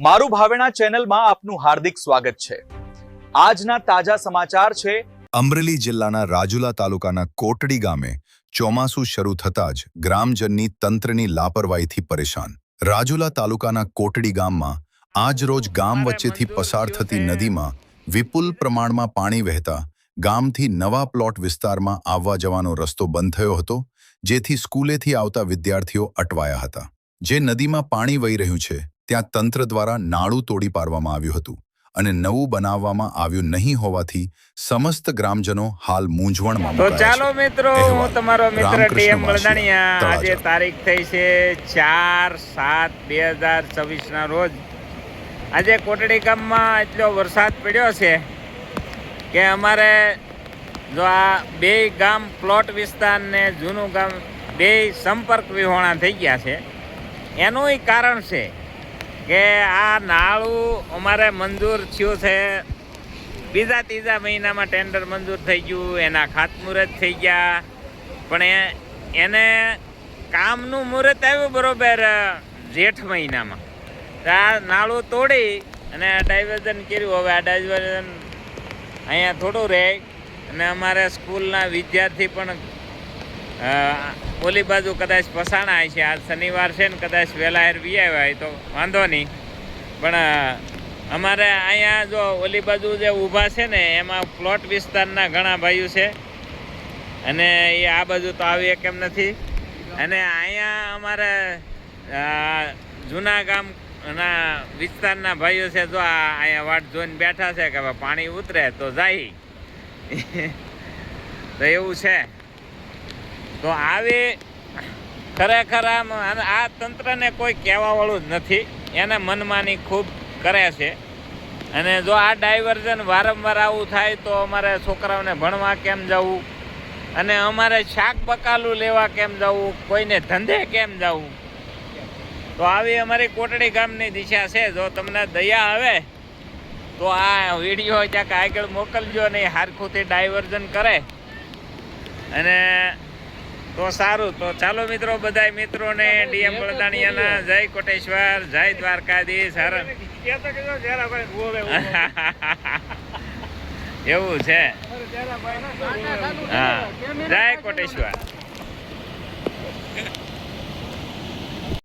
મારું ભાવેણા ચેનલમાં આપનું હાર્દિક સ્વાગત છે। આજના તાજા સમાચાર છે। અમરેલી જિલ્લાના રાજુલા તાલુકાના કોટડી ગામે ચોમાસું શરૂ થતાં જ ગ્રામજનની તંત્રની લાપરવાહીથી પરેશાન। રાજુલા તાલુકાના કોટડી ગામમાં આજ રોજ ગામ વચ્ચેથી પસાર થતી નદીમાં વિપુલ પ્રમાણમાં પાણી વહેતા ગામથી નવા પ્લોટ વિસ્તારમાં આવવા જવાનો રસ્તો બંધ થયો હતો, જેથી સ્કૂલેથી આવતા વિદ્યાર્થીઓ અટવાયા હતા। જે નદીમાં પાણી વહી રહ્યું છે ત્યાં તંત્ર દ્વારા નાળું તોડી પાડવામાં આવ્યું હતું અને નવું બનાવવામાં આવ્યું નહીં હોવાથી સમસ્ત ગ્રામજનો હાલ મૂંઝવણમાં તો મુકાયા ચાલો છે। મિત્રો, હું તમારો મિત્ર ડીએમ મળદાણીયા। આજે તારીખ થઈ છે 4/7/2024 ના રોજ। આજે કોટડી ગામમાં એટલો વરસાદ પડ્યો છે કે અમારે જો આ બે ગામ પ્લોટ વિસ્તાર ને જૂનું ગામ બે સંપર્ક વિહોણા થઈ ગયા છે। એનું કારણ છે કે આ નાળું અમારે મંજૂર થયું છે, બીજા ત્રીજા મહિનામાં ટેન્ડર મંજૂર થઈ ગયું, એના ખાતમુહૂર્ત થઈ ગયા, પણ એને કામનું મુહૂર્ત આવ્યું બરોબર જેઠ મહિનામાં। આ નાળું તોડી અને ડાયવર્ઝન કર્યું। હવે આ ડાયવર્ઝન અહીંયા થોડું રહે અને અમારે સ્કૂલના વિદ્યાર્થી પણ ઓલી બાજુ કદાચ પસાણા છે। આજ શનિવાર છે ને કદાચ વહેલા હેર વી આવ્યા હોય તો વાંધો નહીં, પણ અમારે અહીંયા જો ઓલી બાજુ જે ઊભા છે ને એમાં પ્લોટ વિસ્તારના ઘણા ભાઈઓ છે અને એ આ બાજુ તો આવી કેમ નથી। અને અહીંયા અમારે જૂના ગામના વિસ્તારના ભાઈઓ છે, જો અહીંયા વાટ જોઈને બેઠા છે કે પાણી ઉતરે તો જાય તો એવું છે। તો આવી ખરેખર આ તંત્રને કોઈ કહેવાવાળું જ નથી, એને મનમાની ખૂબ કરે છે। અને જો આ ડાયવર્ઝન વારંવાર આવું થાય તો અમારે છોકરાઓને ભણવા કેમ જવું અને અમારે શાક બકાલું લેવા કેમ જવું, કોઈને ધંધે કેમ જવું। તો આવી અમારી કોટડી ગામની દિશા છે। જો તમને દયા આવે તો આ વિડીયો ક્યાંક આગળ મોકલજો નહીં, હારખુંથી ડાયવર્ઝન કરે અને તો સારું। તો ચાલો મિત્રો, બધા મિત્રોને ડીએમ મળદાણીયાના જય કોટેશ્વર, જય દ્વારકાધીશ, એવું છે। હા, જય કોટેશ્વર।